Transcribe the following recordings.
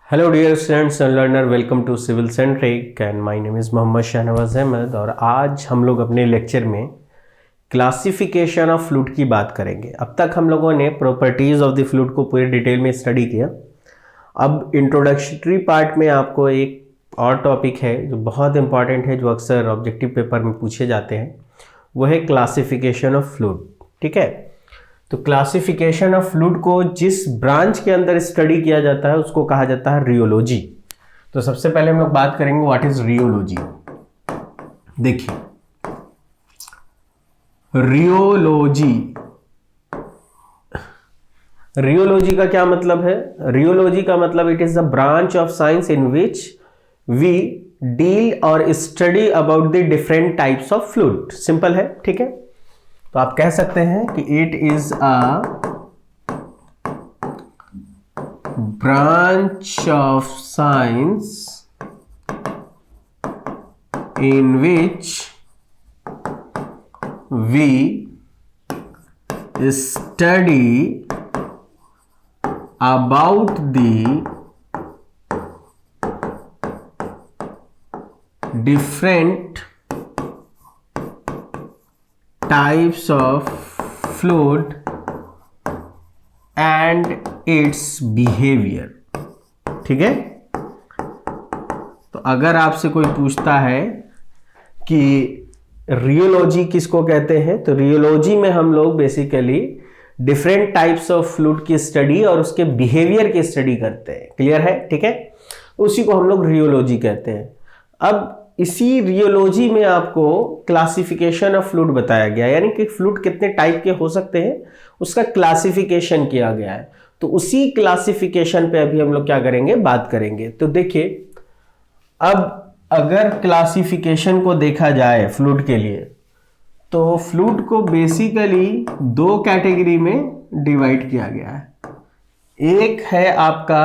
Hello dear students and learner, welcome to civil centric and my name is Mohammad Shahnawaz Ahmed. और आज हम लोग अपने लेक्चर में क्लासिफिकेशन ऑफ फ्लूइड की बात करेंगे। अब तक हम लोगों ने प्रॉपर्टीज़ ऑफ द फ्लूइड को पूरे डिटेल में स्टडी किया। अब इंट्रोडक्टरी पार्ट में आपको एक और टॉपिक है जो बहुत इंपॉर्टेंट है, जो अक्सर ऑब्जेक्टिव पेपर में पूछे जाते हैं, वो है क्लासिफिकेशन ऑफ फ्लूइड। ठीक है, तो क्लासिफिकेशन ऑफ फ्लूइड को जिस ब्रांच के अंदर स्टडी किया जाता है उसको कहा जाता है रियोलॉजी। तो सबसे पहले हम लोग बात करेंगे व्हाट इज रियोलॉजी। देखिए, रियोलॉजी का क्या मतलब है? रियोलॉजी का मतलब it is a branch of science in which we deal और study about the different types of fluid. Simple है, ठीक है। तो आप कह सकते हैं कि it is a branch of science in which we study about the different types of fluid and its behavior। ठीक है, तो अगर आपसे कोई पूछता है कि रियोलॉजी किसको कहते हैं, तो रियोलॉजी में हम लोग basically different types of fluid की स्टडी और उसके बिहेवियर की स्टडी करते हैं। क्लियर है? ठीक है, उसी को हम लोग रियोलॉजी कहते हैं। अब इसी रियोलॉजी में आपको क्लासिफिकेशन ऑफ फ्लूइड बताया गया, यानी कि फ्लूइड कितने टाइप के हो सकते हैं उसका क्लासिफिकेशन किया गया है। तो उसी क्लासिफिकेशन पे अभी हम लोग क्या करेंगे, बात करेंगे। तो देखिए, अब अगर क्लासिफिकेशन को देखा जाए फ्लूइड के लिए, तो फ्लूइड को बेसिकली दो कैटेगरी में डिवाइड किया गया है। एक है आपका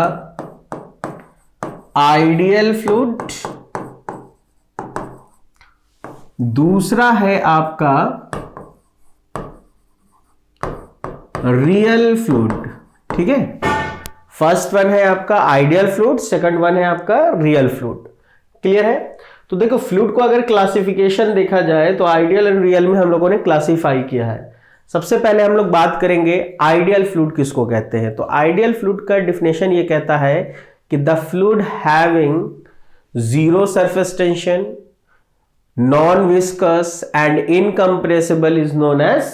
आइडियल फ्लूइड, दूसरा है आपका रियल फ्लूइड। ठीक है, फर्स्ट वन है आपका आइडियल फ्लूइड, सेकंड वन है आपका रियल फ्लूइड। क्लियर है? तो देखो, फ्लूइड को अगर क्लासिफिकेशन देखा जाए तो आइडियल एंड रियल में हम लोगों ने क्लासिफाई किया है। सबसे पहले हम लोग बात करेंगे आइडियल फ्लूइड किसको कहते हैं। तो आइडियल फ्लूइड का डिफिनेशन ये कहता है कि the fluid having zero surface tension, non viscous and incompressible is known as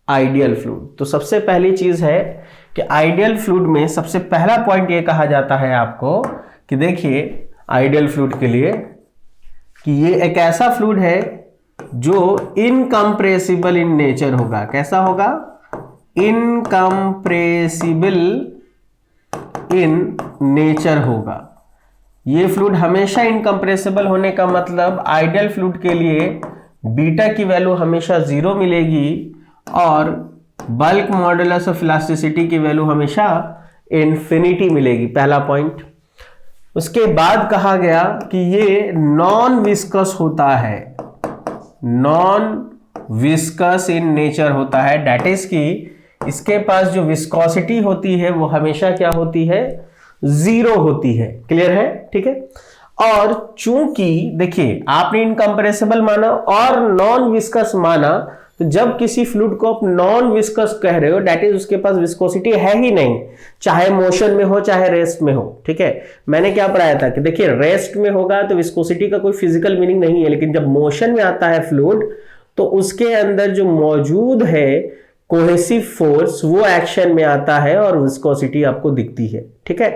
ideal fluid. तो सबसे पहली चीज है कि आइडियल फ्लूइड में सबसे पहला पॉइंट ये कहा जाता है आपको कि देखिए, आइडियल फ्लूइड के लिए कि ये एक ऐसा फ्लूइड है जो इनकम्प्रेसिबल इन नेचर होगा। कैसा होगा? इनकम्प्रेसिबल इन नेचर होगा। ये फ्लूइड हमेशा इनकम्प्रेसिबल होने का मतलब आइडियल फ्लूइड के लिए बीटा की वैल्यू हमेशा जीरो मिलेगी और बल्क मॉडुलस ऑफ इलास्टिसिटी की वैल्यू हमेशा इन्फिनिटी मिलेगी। पहला पॉइंट। उसके बाद कहा गया कि ये नॉन विस्कस होता है, नॉन विस्कस इन नेचर होता है। दैट इज कि इसके पास जो विस्कोसिटी होती है वो हमेशा क्या होती है? जीरो होती है। क्लियर है? ठीक है। और चूंकि देखिए, आपने इनकम्प्रेसिबल माना और नॉन विस्कस माना, तो जब किसी फ्लूइड को आप नॉन विस्कस कह रहे हो, दैट इज उसके पास विस्कोसिटी है ही नहीं, चाहे मोशन में हो चाहे रेस्ट में हो। ठीक है, मैंने क्या पढ़ाया था कि देखिए, रेस्ट में होगा तो विस्कोसिटी का कोई फिजिकल मीनिंग नहीं है, लेकिन जब मोशन में आता है फ्लूइड तो उसके अंदर जो मौजूद है कोहेसिव फोर्स वो एक्शन में आता है और विस्कोसिटी आपको दिखती है। ठीक है,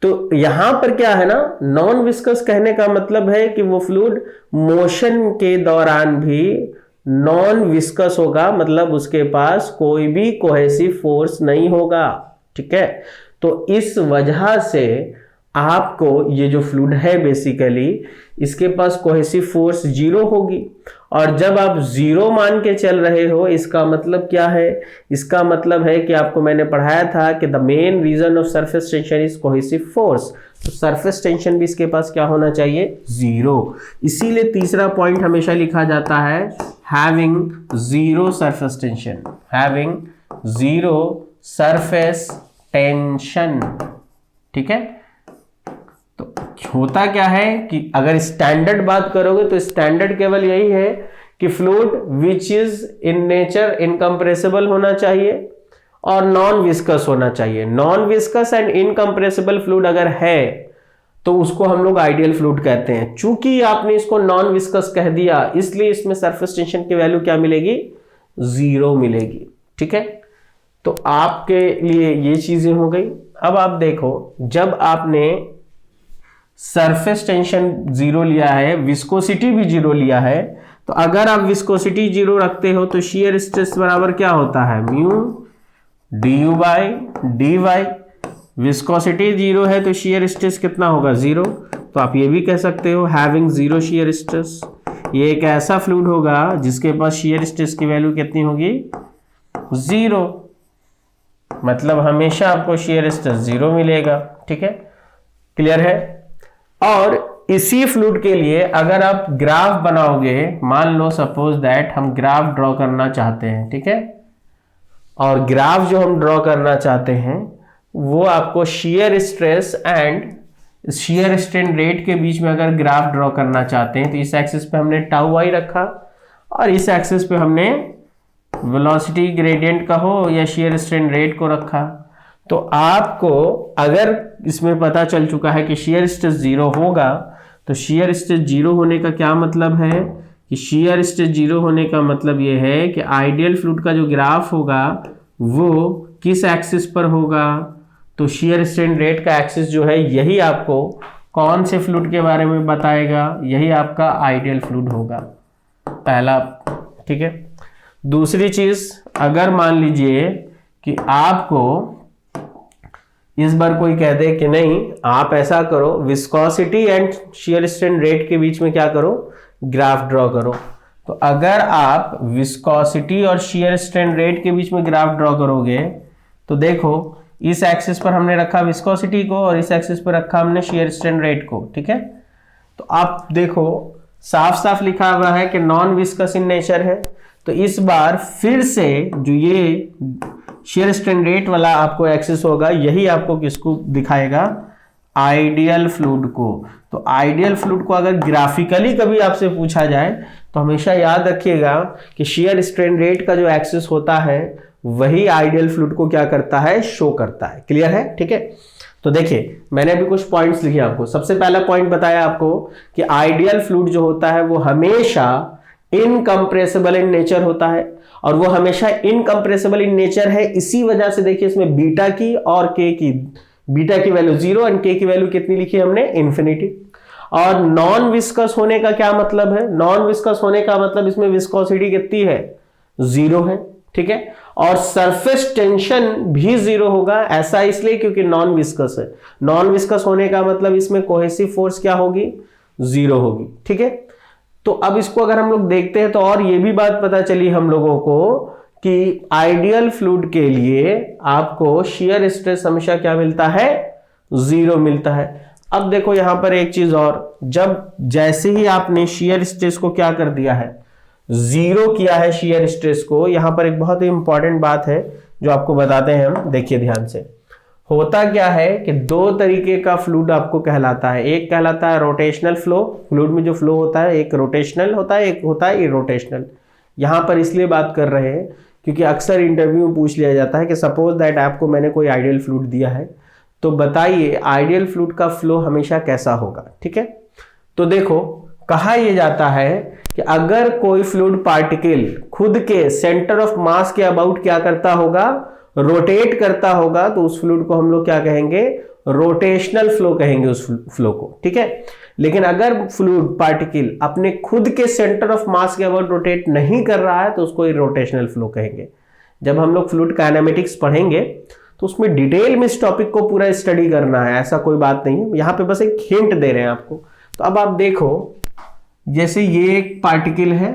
तो यहां पर क्या है ना, नॉन विस्कस कहने का मतलब है कि वो फ्लूइड मोशन के दौरान भी नॉन विस्कस होगा, मतलब उसके पास कोई भी कोहेसिव फोर्स नहीं होगा। ठीक है, तो इस वजह से आपको ये जो फ्लूइड है बेसिकली इसके पास कोहेसिव फोर्स जीरो होगी। और जब आप जीरो मान के चल रहे हो, इसका मतलब क्या है? इसका मतलब है कि आपको मैंने पढ़ाया था कि the main reason of surface tension is cohesive force. तो सरफेस टेंशन भी इसके पास क्या होना चाहिए? जीरो। इसीलिए तीसरा पॉइंट हमेशा लिखा जाता है having zero surface tension, having zero surface tension. ठीक है, होता क्या है कि अगर स्टैंडर्ड बात करोगे तो स्टैंडर्ड केवल यही है कि fluid which is in nature incompressible होना चाहिए और नॉन विस्कस होना चाहिए। Non viscous and incompressible fluid अगर है तो उसको हम लोग आइडियल फ्लूइड कहते हैं। चूंकि आपने इसको नॉन विस्कस कह दिया इसलिए इसमें सरफेस टेंशन की वैल्यू क्या मिलेगी, 0 मिलेगी। ठीक है, तो आपके लिए ये चीजें हो गई। अब आप देखो, जब आपने सरफेस टेंशन 0 लिया है, विस्कोसिटी भी 0 लिया है, तो अगर आप विस्कोसिटी 0 रखते हो तो शियर स्ट्रेस बराबर क्या होता है, mu du by dy। Viscosity 0 है तो शियर स्ट्रेस कितना होगा, 0। तो आप ये भी कह सकते हो हैविंग 0 शियर स्ट्रेस। ये एक ऐसा फ्लूइड होगा जिसके पास शियर स्ट्रेस की वैल्यू कितनी होगी, 0। मतलब हमेशा आपको शियर स्ट्रेस 0 मिलेगा। ठीक है, क्लियर है। और इसी फ्लूइड के लिए अगर आप ग्राफ बनाओगे, मान लो सपोज दैट हम ग्राफ ड्रॉ करना चाहते हैं। ठीक है, और ग्राफ जो हम ड्रॉ करना चाहते हैं वो आपको shear stress and shear strain rate के बीच में अगर ग्राफ ड्रॉ करना चाहते हैं तो इस एक्सिस पे हमने टाउ आई रखा और इस एक्सिस पे हमने वेलोसिटी ग्रेडियंट का हो या शियर स्ट्रेन रेट को रखा। तो आपको अगर इसमें पता चल चुका है कि शियर स्ट्रेस 0 होगा तो शियर स्ट्रेस 0 होने का क्या मतलब है कि शियर स्ट्रेस 0 होने का मतलब ये है कि आइडियल फ्लूइड का जो ग्राफ होगा वो किस एक्सिस पर होगा, तो शियर स्ट्रेन रेट का एक्सिस जो है यही आपको कौन से फ्लूइड के बारे में बताएगा, यही आपका आइडियल फ्लूइड होगा, पहला। ठीक है, दूसरी चीज, अगर मान लीजिए कि आपको इस बार कोई कह दे कि नहीं आप ऐसा करो, viscosity and shear strain rate के बीच में क्या करो, ग्राफ ड्रॉ करो। तो अगर आप विस्कोसिटी और शियर स्ट्रेन रेट के बीच में ग्राफ ड्रॉ करोगे तो देखो इस एक्सिस पर हमने रखा विस्कोसिटी को और इस एक्सिस पर रखा हमने शियर स्ट्रेन रेट को। ठीक है, तो आप देखो साफ साफ लिखा हुआ है कि नॉन विस्कस इन नेचर है। तो इस बार फिर से जो ये शियर स्ट्रेन रेट वाला आपको एक्सिस होगा यही आपको किसको दिखाएगा, आइडियल फ्लूइड को। तो आइडियल फ्लूइड को अगर ग्राफिकली कभी आपसे पूछा जाए तो हमेशा याद रखिएगा कि शियर स्ट्रेन रेट का जो एक्सिस होता है वही आइडियल फ्लूइड को क्या करता है, शो करता है। क्लियर है। ठीक है, तो देखिए मैंने अभी कुछ पॉइंट्स लिखे आपको। सबसे पहला पॉइंट बताया आपको कि आइडियल फ्लूइड जो होता है वो हमेशा इनकम्प्रेसिबल इन नेचर होता है और वो हमेशा इनकम्प्रेसिबल इन नेचर है। इसी वजह से देखिए इसमें बीटा की और के की, बीटा की वैल्यू 0 एंड के की वैल्यू कितनी लिखी हमने, इन्फिनिटी। और नॉन विस्कस होने का क्या मतलब है, नॉन विस्कस होने का मतलब इसमें विस्कोसिटी कितनी है, 0 है। ठीक है, और सरफेस टेंशन भी 0 होगा, ऐसा इसलिए क्योंकि नॉन विस्कस है। नॉन विस्कस होने का मतलब इसमें कोहेसिव फोर्स क्या होगी, 0 होगी। ठीक है, तो अब इसको अगर हम लोग देखते हैं तो और ये भी बात पता चली हम लोगों को कि आइडियल फ्लूइड के लिए आपको शियर स्ट्रेस हमेशा क्या मिलता है, 0 मिलता है। अब देखो यहां पर एक चीज और, जब जैसे ही आपने शियर स्ट्रेस को क्या कर दिया है, 0 किया है शियर स्ट्रेस को, यहां पर एक बहुत ही इंपॉर्टेंट बात है जो आपको बताते हैं हम, देखिए ध्यान से। होता क्या है कि 2 तरीके का फ्लूइड आपको कहलाता है। एक कहलाता है रोटेशनल फ्लो, फ्लूइड में जो फ्लो होता है एक रोटेशनल होता है, एक होता है इरोटेशनल। यहां पर इसलिए बात कर रहे हैं क्योंकि अक्सर इंटरव्यू में पूछ लिया जाता है कि सपोज दैट आपको मैंने कोई आइडियल फ्लूइड दिया है तो बताइए आइडियल फ्लूइड का फ्लो हमेशा कैसा होगा। ठीक है, तो देखो कहा यह जाता है कि अगर कोई फ्लूइड पार्टिकल खुद के सेंटर ऑफ मास के अबाउट क्या करता होगा, रोटेट करता होगा, तो उस फ्लूइड को हम लोग क्या कहेंगे, रोटेशनल फ्लो कहेंगे उस फ्लो को। ठीक है, लेकिन अगर फ्लूइड पार्टिकल अपने खुद के सेंटर ऑफ मास के अबाउट रोटेट नहीं कर रहा है तो उसको इरोटेशनल फ्लो कहेंगे। जब हम लोग फ्लूइड काइनेमेटिक्स पढ़ेंगे तो उसमें डिटेल में इस टॉपिक को पूरा स्टडी करना है, ऐसा कोई बात नहीं है, यहां पे बस एक हिंट दे रहे हैं आपको। तो अब आप देखो जैसे ये एक पार्टिकल है,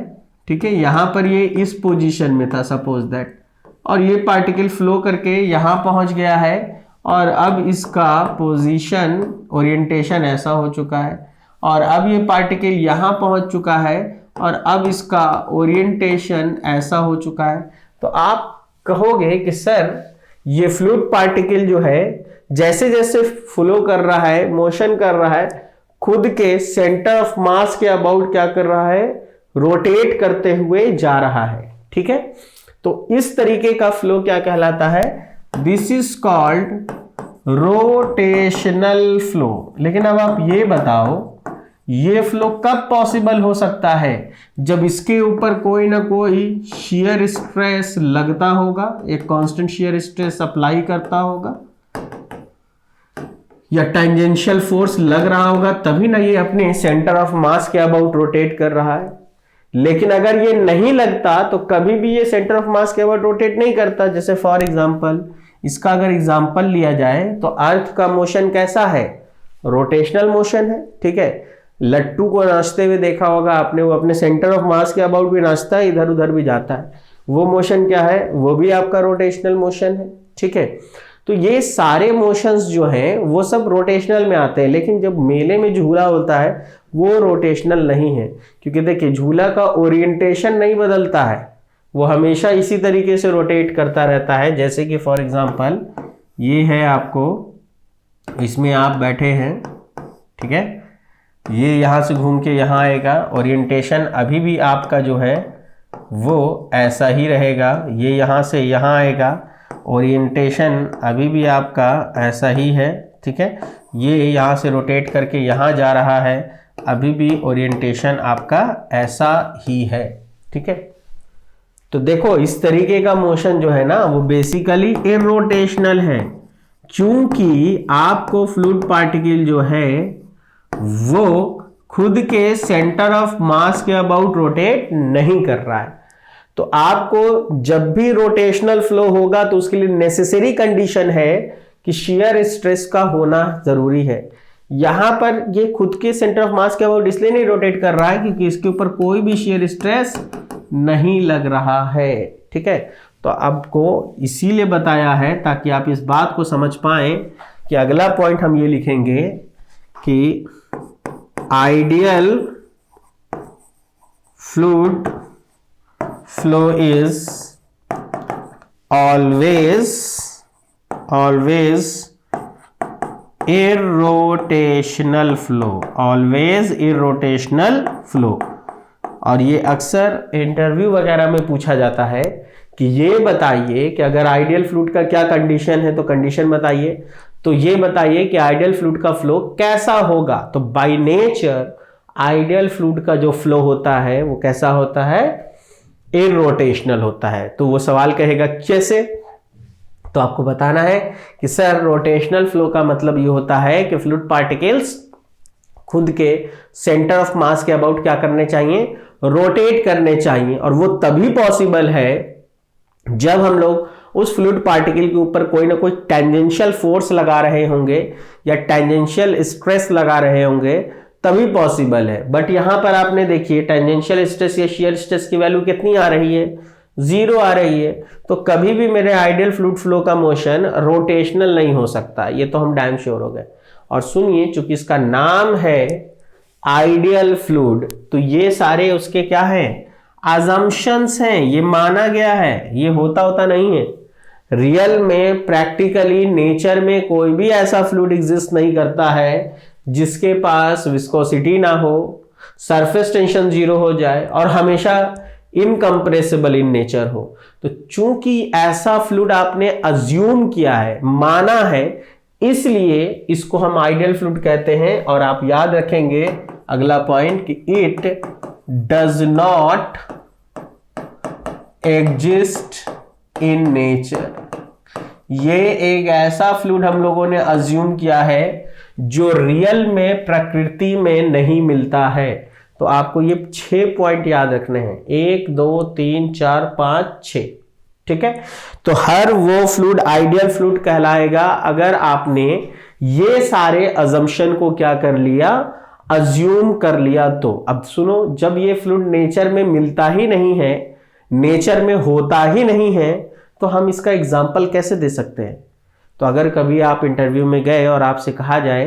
ठीक है, यहां पर ये इस पोजीशन में था सपोज दैट, और ये पार्टिकल फ्लो करके यहां पहुंच गया है और अब इसका पोजीशन ओरिएंटेशन ऐसा हो चुका है और अब ये पार्टिकल यहां पहुंच चुका है और अब इसका ओरिएंटेशन ऐसा हो चुका है। तो आप कहोगे कि सर ये फ्लूइड पार्टिकल जो है जैसे जैसे फ्लो कर रहा है, मोशन कर रहा है, खुद के सेंटर ऑफ मास के अबाउट क्या कर रहा है, रोटेट करते हुए जा रहा है। ठीक है, तो इस तरीके का फ्लो क्या कहलाता है, this is called rotational flow. लेकिन अब आप ये बताओ, ये फ्लो कब पॉसिबल हो सकता है, जब इसके ऊपर कोई ना कोई शियर स्ट्रेस लगता होगा, एक कांस्टेंट शियर स्ट्रेस अप्लाई करता होगा या टेंजेंशियल फोर्स लग रहा होगा, तभी ना ये अपने सेंटर ऑफ मास के अबाउट रोटेट कर रहा है। लेकिन अगर ये नहीं लगता तो कभी भी ये सेंटर ऑफ मास के अबाउट रोटेट नहीं करता। जैसे फॉर एग्जांपल, इसका अगर एग्जांपल लिया जाए तो अर्थ का मोशन कैसा है, रोटेशनल मोशन है। ठीक है, लट्टू को नाचते हुए देखा होगा आपने, वो अपने सेंटर ऑफ मास के अबाउट भी नाचता है, इधर उधर भी जाता है, वो मोशन क्या है, वो भी आपका रोटेशनल मोशन है। ठीक है, तो ये सारे मोशंस जो हैं वो सब रोटेशनल में आते हैं, लेकिन जब मेले में झूला होता है वो रोटेशनल नहीं है, क्योंकि देखिए झूला का ओरिएंटेशन नहीं बदलता है, वो हमेशा इसी तरीके से रोटेट करता रहता है। जैसे कि फॉर एग्जांपल ये है, आपको इसमें आप बैठे हैं, ठीक है, ये यहाँ से घूम के यहाँ आएगा, ओरिएंटेशन अभी भी आपका जो है वो ऐसा ही रहेगा। ये यहाँ से यहाँ आएगा, ओरिएंटेशन अभी भी आपका ऐसा ही है। ठीक है, ये यहाँ से रोटेट करके यहाँ जा रहा है, अभी भी ओरिएंटेशन आपका ऐसा ही है। ठीक है, तो देखो इस तरीके का मोशन जो है ना वो बेसिकली इरोटेशनल है, क्योंकि आपको फ्लूइड पार्टिकल जो है वो खुद के सेंटर ऑफ मास के अबाउट रोटेट नहीं कर रहा है। तो आपको जब भी रोटेशनल फ्लो होगा तो उसके लिए नेसेसरी कंडीशन है कि शियर स्ट्रेस का होना जरूरी है। यहां पर ये खुद के सेंटर ऑफ मास के अबाउट इसलिए नहीं रोटेट कर रहा है क्योंकि इसके ऊपर कोई भी शियर स्ट्रेस नहीं लग रहा है। ठीक है, तो आपको इसीलिए बताया है ताकि आप इस बात को समझ पाएं कि अगला पॉइंट हम ये लिखेंगे कि ideal fluid flow is always irrotational flow, always irrotational flow। और ये अक्सर इंटरव्यू वगैरह में पूछा जाता है कि ये बताइए कि अगर आइडियल फ्लूइड का क्या कंडीशन है, तो कंडीशन बताइए, तो ये बताइए कि आइडियल फ्लूइड का फ्लो कैसा होगा। तो बाय नेचर आइडियल फ्लूइड का जो फ्लो होता है वो कैसा होता है, इरोटेशनल होता है। तो वो सवाल कहेगा कैसे, तो आपको बताना है कि सर रोटेशनल फ्लो का मतलब ये होता है कि फ्लूइड पार्टिकल्स खुद के सेंटर ऑफ मास के अबाउट क्या करने चाहिए, रोटेट करने चाहिए। और वो तभी पॉसिबल है जब हम लोग उस फ्लूइड पार्टिकल के ऊपर कोई ना कोई टेंजेंशियल फोर्स लगा रहे होंगे या टेंजेंशियल स्ट्रेस लगा रहे होंगे, तभी पॉसिबल है। बट यहां पर आपने देखिए टेंजेंशियल स्ट्रेस या शियर स्ट्रेस की वैल्यू कितनी आ रही है, 0 आ रही है। तो कभी भी मेरे आइडियल फ्लूइड फ्लो का मोशन रोटेशनल नहीं हो सकता, ये तो हम डैम श्योर हो गए। और सुनिए, चूंकि इसका नाम है आइडियल फ्लूइड, तो ये सारे उसके क्या हैं, अजम्पशंस हैं, ये माना गया है, ये होता नहीं है। रियल में प्रैक्टिकली नेचर में कोई भी ऐसा फ्लूइड एग्जिस्ट नहीं करता है जिसके पास विस्कोसिटी ना हो, सरफेस टेंशन 0 हो जाए और हमेशा इनकंप्रेसिबल इन नेचर हो। तो चूंकि ऐसा फ्लूइड आपने अज्यूम किया है, माना है, इसलिए इसको हम आइडियल फ्लूइड कहते हैं। और आप याद रखेंगे अगला पॉइंट कि it does not exist in nature. ये एक ऐसा फ्लूइड हम लोगों ने अज्यूम किया है जो रियल में प्रकृति में नहीं मिलता है। तो आपको ये 6 पॉइंट याद रखने हैं, 1 2 3 4 5 6। ठीक है, तो हर वो फ्लूइड आइडियल फ्लूइड कहलाएगा अगर आपने ये सारे अजम्पशन को क्या कर लिया, अज्यूम कर लिया। तो अब सुनो, जब ये फ्लूइड नेचर में मिलता ही नहीं है, नेचर में होता ही नहीं है, तो हम इसका एग्जाम्पल कैसे दे सकते हैं। तो अगर कभी आप इंटरव्यू में गए और आपसे कहा जाए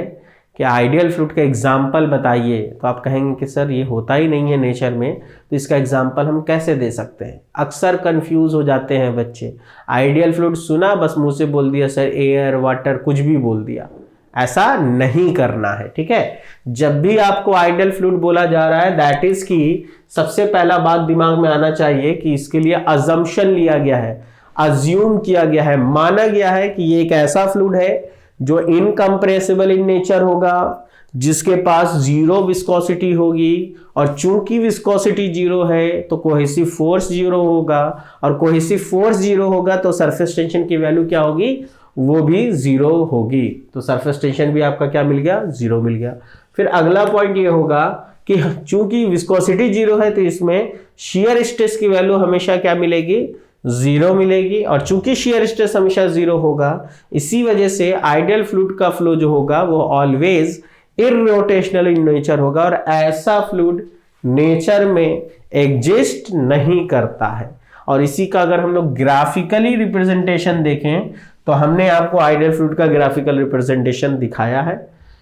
कि आइडियल फ्लूइड का एग्जाम्पल बताइए, तो आप कहेंगे कि सर ये होता ही नहीं है नेचर में, तो इसका एग्जाम्पल हम कैसे दे सकते हैं। अक्सर कंफ्यूज हो जाते हैं बच्चे, आइडियल फ्लूइड सुना, बस मुंह से बोल दिया सर एयर वाटर कुछ भी बोल दिया। ऐसा नहीं करना है, ठीक है। जब भी आपको आइडियल फ्लूइड बोला जा रहा है, दैट इज कि सबसे पहला बात दिमाग में आना चाहिए कि इसके लिए अजम्पशन लिया गया है, अज्यूम किया गया है, माना गया है कि ये एक ऐसा फ्लूइड है जो इनकंप्रेसिबल इन नेचर होगा, जिसके पास जीरो विस्कोसिटी होगी, और चूंकि विस्कोसिटी जीरो है तो कोहेसिव फोर्स जीरो होगा, और कोहेसिव फोर्स जीरो होगा तो सरफेस टेंशन की वैल्यू क्या होगी, वो भी जीरो होगी। तो सरफेस टेंशन भी आपका क्या मिल गया, जीरो मिल गया। फिर अगला पॉइंट ये होगा कि चूंकि विस्कोसिटी जीरो है तो इसमें शियर स्ट्रेस की वैल्यू हमेशा क्या मिलेगी, जीरो मिलेगी, और चूंकि शियर स्ट्रेस हमेशा जीरो होगा, इसी वजह से आइडियल फ्लूइड का फ्लो जो होगा वो ऑलवेज इररोटेशनल इन नेचर होगा, और ऐसा फ्लूइड नेचर में एग्जिस्ट नहीं करता है। और इसी का अगर हम लोग ग्राफिकली रिप्रेजेंटेशन देखें तो हमने आपको आइडियल फ्लूइड का ग्राफिकल रिप्रेजेंटेशन दिखाया है,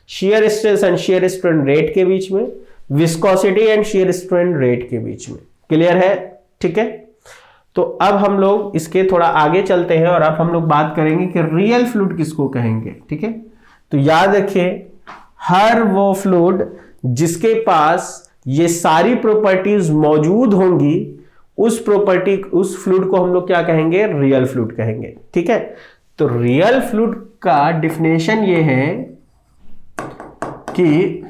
shear stress and shear strain rate के बीच में, viscosity and shear strain rate के बीच में। क्लियर है, ठीक है। तो अब हम लोग इसके थोड़ा आगे चलते हैं और अब हम लोग बात करेंगे कि रियल फ्लूइड किसको कहेंगे, ठीक है। तो याद रखिए, हर वो फ्लूइड जिसके पास ये सारी प्रॉपर्टीज मौजूद होंगी, उस फ्लूइड को हम लोग क्या कहेंगे, रियल फ्लूइड कहेंगे, ठीक है। तो रियल फ्लूइड का डिफिनेशन ये है कि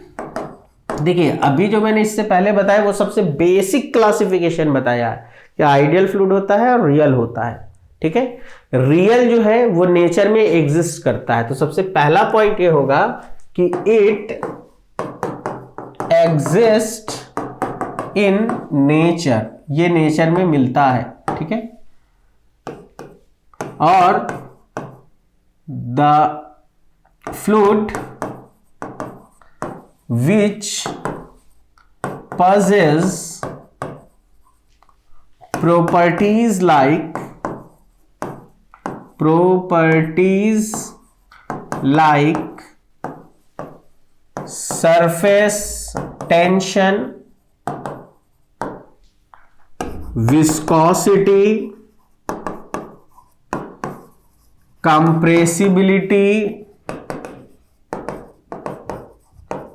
देखिए, अभी जो मैंने इससे पहले बताया वो सबसे बेसिक क्लासिफिकेशन बताया है कि आइडियल फ्लूइड होता है और रियल होता है, ठीक है। रियल जो है वो नेचर में एग्जिस्ट करता है। तो सबसे पहला पॉइंट ये होगा कि इट एग्जिस्ट इन नेचर, ये नेचर में मिलता है, ठीक है। और the fluid which possess properties like surface tension, viscosity, compressibility,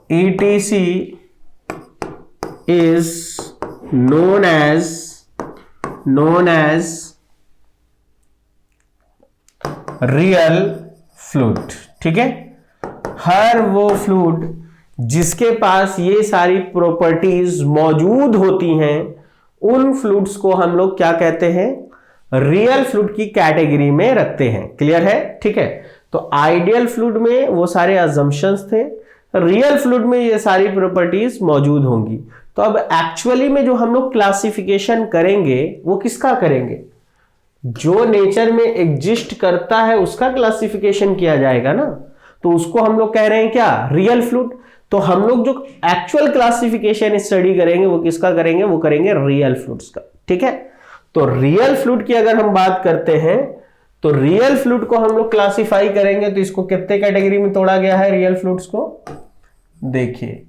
etc. is known as real fluid, ठीक है। हर वो फ्लूइड जिसके पास ये सारी प्रॉपर्टीज मौजूद होती हैं, उन फ्लूइड्स को हम लोग क्या कहते हैं, रियल फ्लूइड की कैटेगरी में रखते हैं। क्लियर है, ठीक है। तो आइडियल फ्लूइड में वो सारे अजम्पशंस थे, रियल फ्लूइड में ये सारी प्रॉपर्टीज मौजूद होंगी। तो अब एक्चुअली में जो हम लोग क्लासिफिकेशन करेंगे वो किसका करेंगे, जो नेचर में एग्जिस्ट करता है उसका क्लासिफिकेशन किया जाएगा ना। तो उसको हम लोग कह रहे हैं क्या, रियल फ्लूइड। तो हम लोग जो एक्चुअल क्लासिफिकेशन स्टडी करेंगे वो किसका करेंगे, वो करेंगे रियल फ्लूइड्स का, ठीक है। तो रियल फ्लूइड की अगर हम बात करते हैं तो रियल फ्लूइड को हम लोग क्लासिफाई करेंगे तो इसको कितने कैटेगरी में तोड़ा गया है रियल फ्लूइड्स को। देखिए,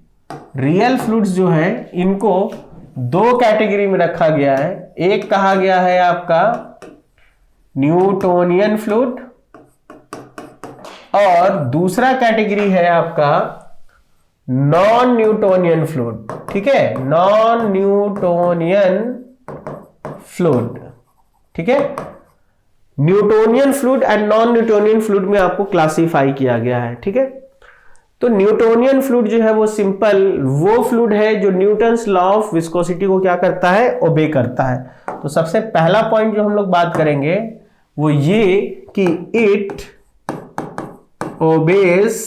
रियल फ्लूइड्स जो है इनको दो कैटेगरी में रखा गया है। एक कहा गया है आपका न्यूटोनियन फ्लूइड और दूसरा कैटेगरी है आपका नॉन न्यूटोनियन फ्लूइड, ठीक है, नॉन न्यूटोनियन फ्लूइड, ठीक है। Newtonian fluid and non Newtonian fluid में आपको क्लासिफाई किया गया है, ठीक है। तो न्यूटोनियन फ्लूइड जो है वो सिंपल वो फ्लूइड है जो न्यूटन्स लॉ ऑफ विस्कोसिटी को क्या करता है, ओबे करता है। तो सबसे पहला पॉइंट जो हम लोग बात करेंगे वो ये कि it obeys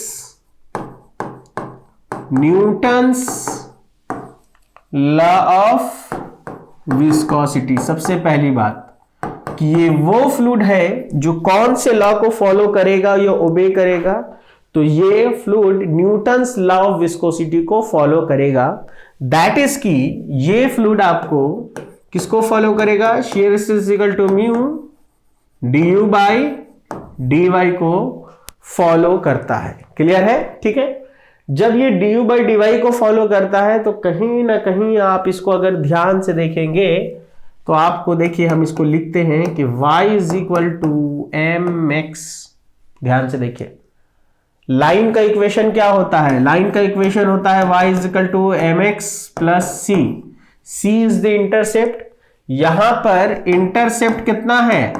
Newton's law of viscosity. सबसे पहली बात कि ये वो फ्लूइड है जो कौन से लॉ को फॉलो करेगा या ओबे करेगा, तो ये fluid Newton's law of viscosity को फॉलो करेगा। दैट इज कि ये फ्लूइड आपको किसको फॉलो करेगा, shear stress equal to mu du by dy को फॉलो करता है। क्लियर है, ठीक है। जब ये du बाई dy को फॉलो करता है तो कहीं ना कहीं आप इसको अगर ध्यान से देखेंगे तो आपको देखिए हम इसको लिखते हैं कि y is equal to mx, ध्यान से देखिए, लाइन का इक्वेशन क्या होता है? लाइन का इक्वेशन होता है y is equal to mx plus c। c is the intercept. यहां पर इंटरसेप्ट कितना है?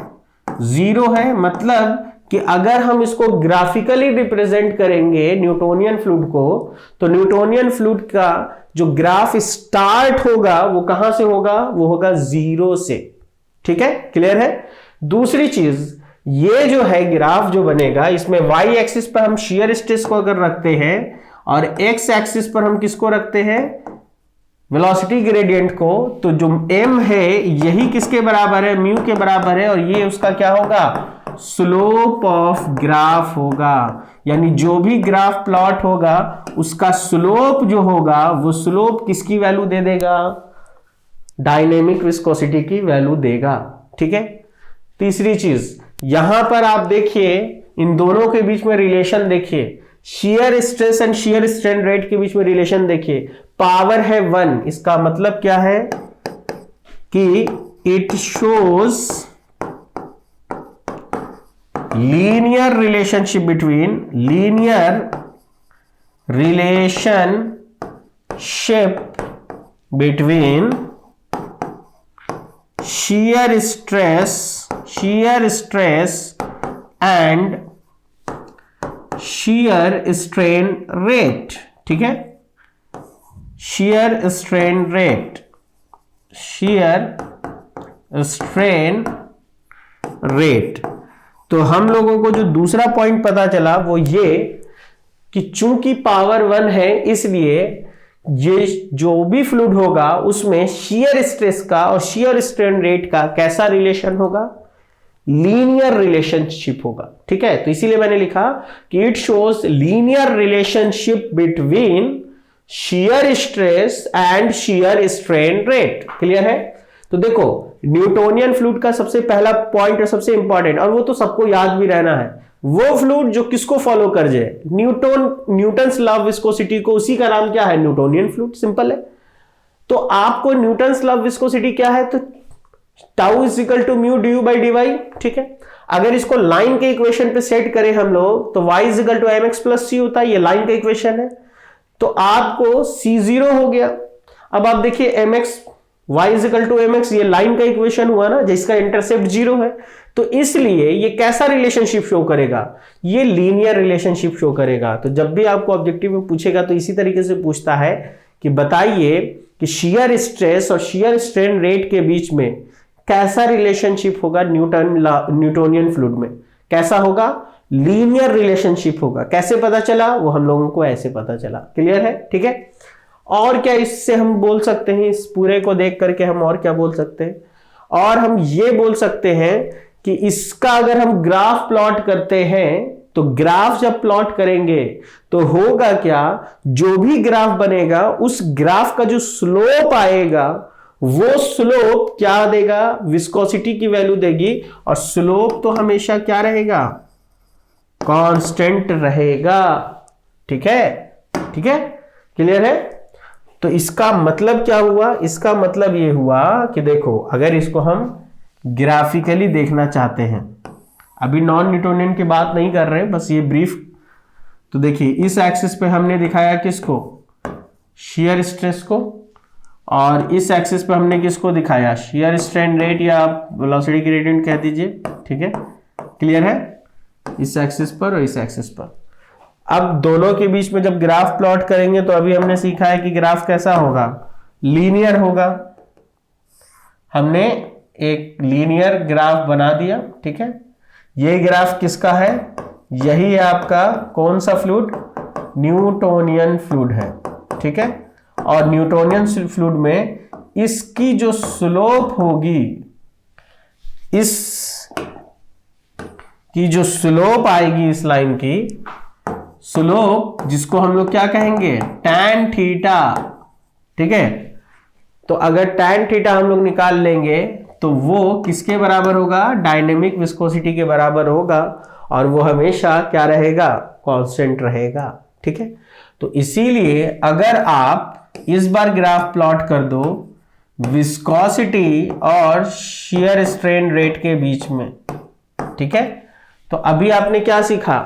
0 है। मतलब कि अगर हम इसको ग्राफिकली रिप्रेजेंट करेंगे न्यूटोनियन फ्लूइड को, तो न्यूटोनियन फ्लूइड का जो ग्राफ स्टार्ट होगा वो कहां से होगा? वो होगा 0 से। ठीक है, क्लियर है? दूसरी चीज, ये जो है ग्राफ जो बनेगा, इसमें y एक्सिस पर हम शियर स्ट्रेस को अगर रखते हैं और x एक्सिस पर हम किसको रखते हैं? वेलोसिटी ग्रेडियंट को, तो जो m है यही किसके बराबर है? म्यू के बराबर है। और ये उसका क्या होगा? स्लोप ऑफ ग्राफ होगा। यानी जो भी ग्राफ प्लॉट होगा उसका स्लोप जो होगा वो स्लोप किसकी वैल्यू दे देगा? डायनेमिक विस्कोसिटी की वैल्यू देगा। ठीक है। तीसरी चीज, यहां पर आप देखिए इन दोनों के बीच में रिलेशन देखिए, shear stress and shear strain rate के बीच में रिलेशन देखिए। पावर है 1, इसका मतलब क्या है कि it shows linear relationship between shear stress and shear strain rate। ठीक है, shear strain rate। तो हम लोगों को जो दूसरा पॉइंट पता चला वो ये कि चूंकि पावर 1 है, इसलिए ये जो भी फ्लूइड होगा उसमें शियर स्ट्रेस का और शियर स्ट्रेन रेट का कैसा रिलेशन होगा? लीनियर रिलेशनशिप होगा। ठीक है, तो इसीलिए मैंने लिखा कि it shows linear relationship between shear stress and shear strain rate. Clear है? तो देखो, न्यूटोनियन फ्लूइड का सबसे पहला पॉइंट और सबसे इंपॉर्टेंट, और वो तो सबको याद भी रहना है, वो फ्लूइड जो किसको फॉलो कर जाए? न्यूटन्स लॉ ऑफ विस्कोसिटी को, उसी का नाम क्या है? Newtonian fluid. सिंपल है। तो आपको न्यूटन्स लॉ ऑफ विस्कोसिटी क्या है? तो tau is equal to mu D U by D Y. ठीक है, अगर इसको लाइन के इक्वेशन पे सेट करें हम लोग तो y is equal to M x plus c होता है। ये लाइन का इक्वेशन है, तो आपको c0 हो गया। अब आप देखिए M X, y is equal to M X, ये लाइन का इक्वेशन हुआ ना जिसका इंटरसेप्ट 0 है। तो इसलिए ये कैसा रिलेशनशिप शो करेगा? ये लीनियर रिलेशनशिप शो करेगा। तो जब भी आपको ऑब्जेक्टिव में पूछेगा तो इसी तरीके से पूछता है कि बताइए कि शियर स्ट्रेस और शियर स्ट्रेन रेट के बीच में कैसा रिलेशनशिप होगा न्यूटोनियन फ्लूइड में? कैसा होगा? लीनियर रिलेशनशिप होगा। कैसे पता चला? वो हम लोगों को ऐसे पता चला। क्लियर है? ठीक है। और क्या इससे हम बोल सकते हैं? इस पूरे को देख करके हम और क्या बोल सकते हैं? और हम ये बोल सकते हैं कि इसका अगर हम ग्राफ प्लॉट करते हैं तो ग्राफ जब प्लॉट करेंगे तो होगा क्या? जो भी ग्राफ बनेगा उस ग्राफ का जो स्लोप आएगा वो स्लोप क्या देगा? विस्कोसिटी की वैल्यू देगी। और स्लोप तो हमेशा क्या रहेगा? कांस्टेंट रहेगा। ठीक है? ठीक है, क्लियर है? तो इसका मतलब क्या हुआ? इसका मतलब ये हुआ कि देखो, अगर इसको हम ग्राफिकली देखना चाहते हैं, अभी नॉन न्यूटोनियन की बात नहीं कर रहे, बस ये ब्रीफ। तो देखिए, इस एक्सिस पे हमने दिखाया किसको? शियर स्ट्रेस को, और इस एक्सिस पे हमने किसको दिखाया? शियर स्ट्रेन रेट, या आप वेलोसिटी ग्रेडियंट कह दीजिए। ठीक है, क्लियर है? इस एक्सिस पर और इस एक्सिस पर। अब दोनों के बीच में जब ग्राफ प्लॉट करेंगे तो अभी हमने सीखा है कि ग्राफ कैसा होगा? लीनियर होगा। हमने एक लीनियर ग्राफ बना दिया। ठीक है, ये ग्राफ किसका है? यही आपका कौन सा फ्लूइड? न्यूटोनियन फ्लूइड है। ठीक है, और न्यूटोनियन फ्लूइड में इसकी जो स्लोप होगी, इस की जो स्लोप आएगी, इस लाइन की स्लोप, जिसको हम लोग क्या कहेंगे? Tan theta. ठीक है, तो अगर टैन थीटा हम लोग निकाल लेंगे तो वो किसके बराबर होगा? डायनेमिक विस्कोसिटी के बराबर होगा, और वो हमेशा क्या रहेगा? कांस्टेंट रहेगा। ठीक है, तो इसीलिए अगर आप इस बार ग्राफ प्लॉट कर दो विस्कोसिटी और शियर स्ट्रेन रेट के बीच में, ठीक है, तो अभी आपने क्या सीखा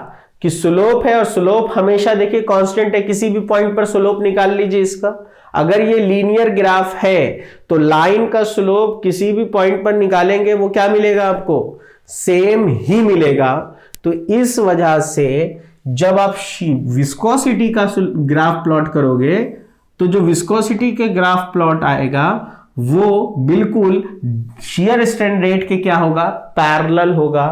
कि स्लोप है और स्लोप हमेशा देखिए कांस्टेंट है, किसी भी पॉइंट पर स्लोप निकाल लीजिए इसका। अगर ये लीनियर ग्राफ है तो लाइन का स्लोप किसी भी पॉइंट पर निकालेंगे वो क्या मिलेगा आपको, सेम ही मिलेगा। तो इस वजह से जब आप विस्कोसिटी का ग्राफ प्लॉट करोगे तो जो विस्कोसिटी के ग्राफ प्लॉट आएगा वो बिल्कुल शियर स्ट्रेन रेट के क्या होगा, पैरेलल होगा।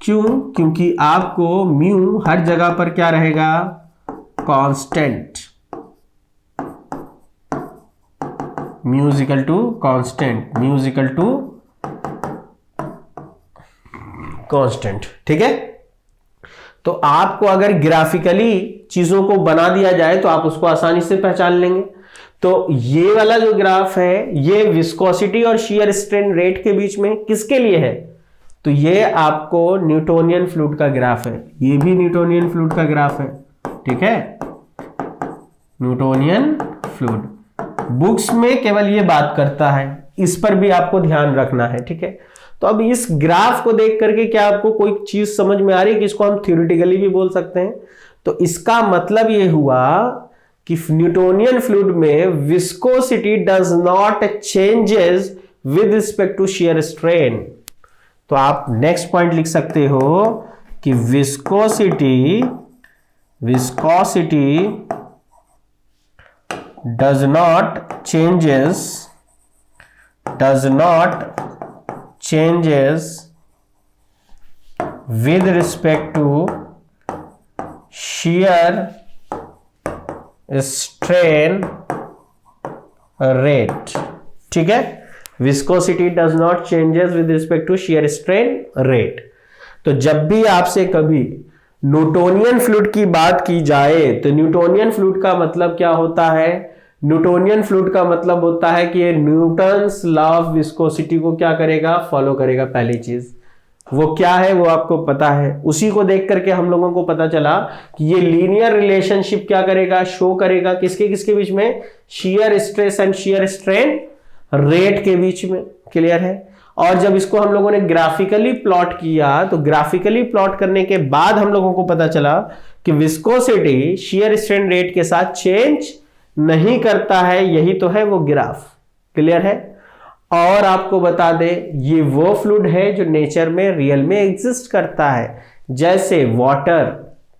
क्यों? क्योंकि आपको म्यू हर जगह पर क्या रहेगा, constant. Mu is equal to constant, mu is equal to constant. ठीक है, तो आपको अगर ग्राफिकली चीजों को बना दिया जाए तो आप उसको आसानी से पहचान लेंगे। तो ये वाला जो ग्राफ है ये विस्कोसिटी और शियर स्ट्रेन रेट के बीच में किसके लिए है, तो ये आपको न्यूटोनियन फ्लूइड का ग्राफ है, ये भी न्यूटोनियन फ्लूइड का ग्राफ है। ठीक है, न्यूटोनियन फ्लूइड बुक्स में केवल ये बात करता है, इस पर भी आपको ध्यान रखना है। ठीक है, तो अब इस ग्राफ को देख करके क्या आपको कोई चीज समझ में आ रही है कि इसको हम थ्योरेटिकली भी बोल सकते हैं। तो इसका मतलब ये हुआ कि न्यूटोनियन फ्लूइड में viscosity does not changes with respect to shear strain. तो आप नेक्स्ट पॉइंट लिख सकते हो कि viscosity does not changes with respect to shear strain rate। ठीक है, viscosity does not changes with respect to shear strain rate. तो जब भी आपसे कभी न्यूटोनियन फ्लूइड की बात की जाए तो न्यूटोनियन फ्लूइड का मतलब क्या होता है, न्यूटोनियन फ्लूइड का मतलब होता है कि ये न्यूटन्स लॉ ऑफ विस्कोसिटी को क्या करेगा, फॉलो करेगा। पहली चीज वो क्या है वो आपको पता है, उसी को देख करके हम लोगों को पता चला कि ये लीनियर रिलेशनशिप क्या करेगा, शो करेगा किसके किसके बीच में, shear stress and shear strain rate के बीच में। क्लियर है। और जब इसको हम लोगों ने ग्राफिकली प्लॉट किया तो ग्राफिकली प्लॉट करने के बाद हम लोगों को पता चला कि विस्कोसिटी शियर स्ट्रेन रेट के साथ चेंज नहीं करता है, यही तो है वो ग्राफ। क्लियर है। और आपको बता दे ये वो फ्लूइड है जो नेचर में रियल में एग्जिस्ट करता है, जैसे वाटर।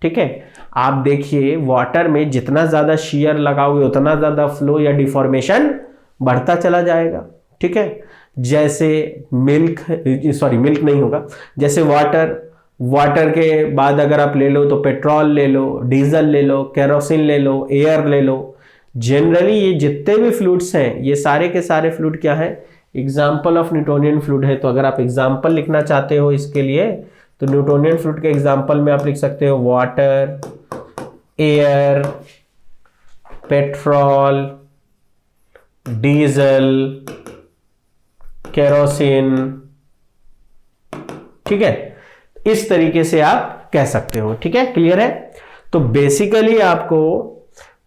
ठीक है, आप देखिए वाटर में जितना ज्यादा शियर लगाओगे उतना ज्यादा फ्लो या डिफॉर्मेशन बढ़ता चला जाएगा। ठीक है, जैसे मिल्क नहीं होगा, जैसे वाटर के बाद अगर आप ले लो तो पेट्रोल ले लो, डीजल ले लो, केरोसिन ले लो, एयर ले लो। जनरली ये जितने भी फ्लूइड्स हैं ये सारे के सारे फ्लूइड क्या है, एग्जाम्पल ऑफ न्यूटोनियन फ्लूइड है। तो अगर आप एग्जाम्पल लिखना चाहते हो इसके लिए तो न्यूटोनियन फ्लूइड के एग्जाम्पल में आप लिख सकते हो water, air, petrol, diesel, kerosene. ठीक है, इस तरीके से आप कह सकते हो। ठीक है, क्लियर है। तो बेसिकली आपको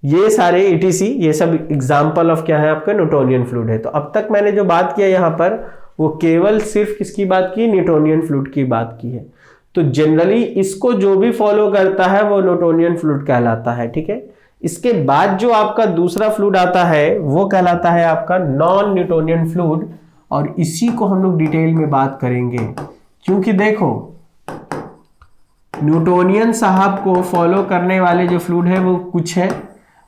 ये सारे ETC ये सब एग्जाम्पल ऑफ क्या है आपका न्यूटोनियन फ्लूइड है। तो अब तक मैंने जो बात किया यहां पर वो केवल सिर्फ किसकी बात की, न्यूटोनियन फ्लूइड की बात की है। तो जनरली इसको जो भी फॉलो करता है वो न्यूटोनियन फ्लूइड कहलाता है। ठीक है, इसके बाद जो आपका दूसरा फ्लूइड आता है वो कहलाता है आपका नॉन न्यूटोनियन फ्लूइड, और इसी को हम लोग डिटेल में बात करेंगे। क्योंकि देखो न्यूटोनियन साहब को फॉलो करने वाले जो फ्लूइड है वो कुछ है,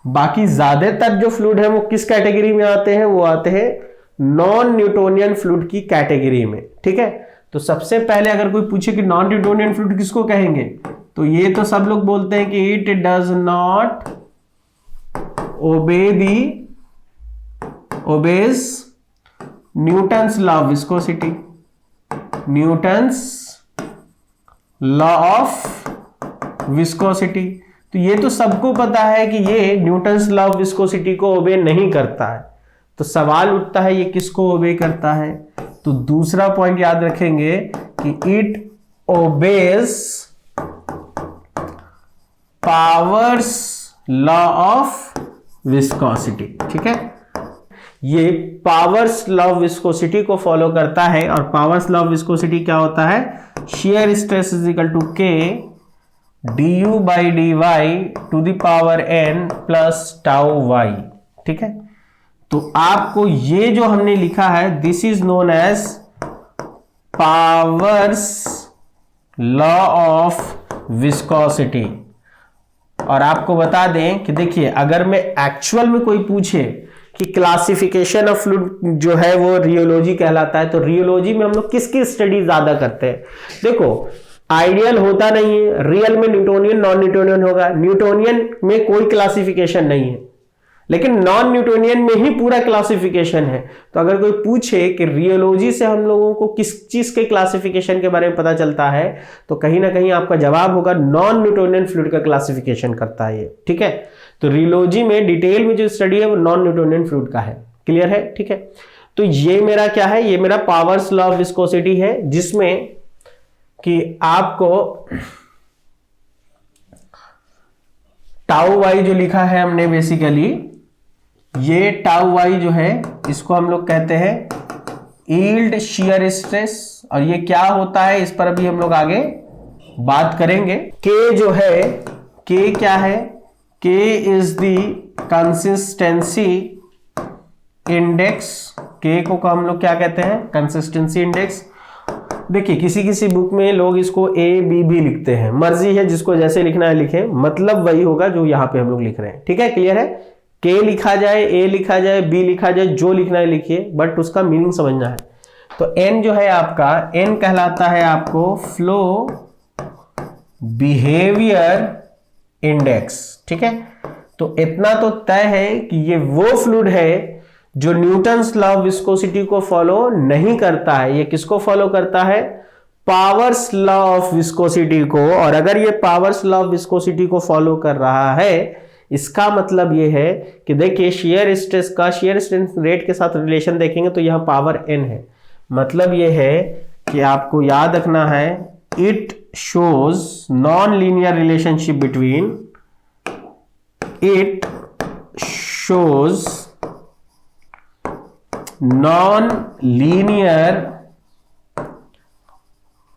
बाकी ज्यादातर जो फ्लूइड है वो किस कैटेगरी में आते हैं, वो आते हैं नॉन न्यूटोनियन फ्लूइड की कैटेगरी में। ठीक है, तो सबसे पहले अगर कोई पूछे कि नॉन न्यूटोनियन फ्लूइड किसको कहेंगे, तो ये तो सब लोग बोलते हैं कि it does not obeys Newton's law of viscosity, Newton's law of viscosity. तो ये तो सबको पता है कि ये न्यूटन्स लॉ ऑफ विस्कोसिटी को ओबे नहीं करता है। तो सवाल उठता है ये किसको ओबे करता है, तो दूसरा पॉइंट याद रखेंगे कि it obeys powers law of viscosity. ठीक है, ये पावर्स लॉ ऑफ विस्कोसिटी को फॉलो करता है। और पावर्स लॉ ऑफ विस्कोसिटी क्या होता है, shear stress is equal to K du by D Y to the power n plus tau Y. ठीक है, तो आपको ये जो हमने लिखा है this is known as powers law of viscosity. और आपको बता दें कि देखिए, अगर मैं एक्चुअल में कोई पूछे कि क्लासिफिकेशन ऑफ फ्लूइड जो है वो रियोलॉजी कहलाता है, तो रियोलॉजी में हम लोग किसकी स्टडी ज्यादा करते हैं? देखो, आइडियल होता नहीं है, रियल में न्यूटोनियन नॉन न्यूटोनियन होगा, न्यूटोनियन में कोई क्लासिफिकेशन नहीं है, लेकिन नॉन न्यूटोनियन में ही पूरा क्लासिफिकेशन है। तो अगर कोई पूछे कि रियोलॉजी से हम लोगों को किस चीज के क्लासिफिकेशन के बारे में पता चलता है, तो कहीं ना कहीं आपका जवाब होगा नॉन न्यूटोनियन फ्लूइड का क्लासिफिकेशन करता है ये। ठीक है, तो रियोलॉजी में डिटेल में जो स्टडी है वो नॉन न्यूटोनियन फ्लूइड का है। क्लियर है? ठीक है, तो ये मेरा क्या है, ये मेरा पावर्स लॉ ऑफ विस्कोसिटी है, जिसमें कि आपको टाउ वाई जो लिखा है हमने, बेसिकली ये टाउ वाई जो है इसको हम लोग कहते हैं यील्ड शियर स्ट्रेस। और ये क्या होता है इस पर अभी हम लोग आगे बात करेंगे। के जो है, के क्या है? के इज द कंसिस्टेंसी इंडेक्स। के को हम लोग क्या कहते हैं? Consistency index. देखिए, किसी किसी बुक में लोग इसको ए बी भी लिखते हैं, मर्जी है जिसको जैसे लिखना है लिखे, मतलब वही होगा जो यहाँ पे हम लोग लिख रहे हैं। ठीक है, क्लियर है? के लिखा जाए, ए लिखा जाए, बी लिखा जाए, जो लिखना है लिखिए, बट उसका मीनिंग समझना है। तो एन जो है आपका, एन कहलाता है आपको फ्लो बिहेवियर इंडेक्स। ठीक है, तो इतना तो तय है कि ये वो फ्लूइड है जो न्यूटन्स लॉ ऑफ विस्कोसिटी को फॉलो नहीं करता है। ये किसको फॉलो करता है? पावर्स लॉ ऑफ विस्कोसिटी को। और अगर ये पावर्स लॉ ऑफ विस्कोसिटी को फॉलो कर रहा है, इसका मतलब ये है कि देखिए, शियर स्ट्रेस का शियर स्ट्रेस रेट के साथ रिलेशन देखेंगे तो यहां पावर n है। मतलब ये है कि आपको याद रखना है, it shows non linear relationship between, it shows non-linear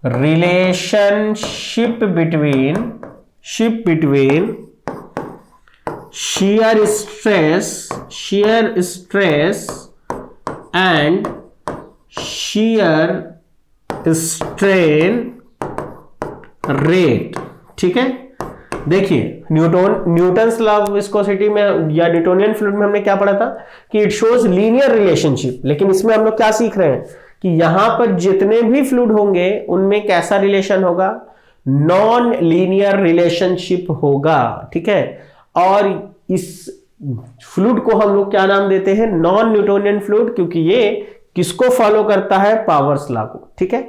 relationship between shear stress and shear strain rate। ठीक है, देखिए, न्यूटन्स लॉ ऑफ विस्कोसिटी में या न्यूटोनियन फ्लूइड में हमने क्या पढ़ा था कि इट शोज लीनियर रिलेशनशिप, लेकिन इसमें हम लोग क्या सीख रहे हैं कि यहां पर जितने भी फ्लूइड होंगे उनमें कैसा रिलेशन होगा? नॉन लीनियर रिलेशनशिप होगा। ठीक है, और इस फ्लूइड को हम लोग क्या नाम देते हैं? नॉन न्यूटोनियन फ्लूइड, क्योंकि ये किसको फॉलो करता है? पावर्स लॉ को। ठीक है,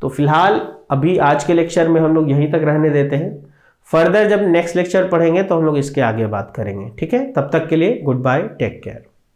तो फिलहाल अभी आज के लेक्चर में हम लोग यहीं तक रहने देते हैं। फर्दर जब नेक्स्ट लेक्चर पढ़ेंगे तो हम लोग इसके आगे बात करेंगे। ठीक है, तब तक के लिए गुड बाय, टेक केयर।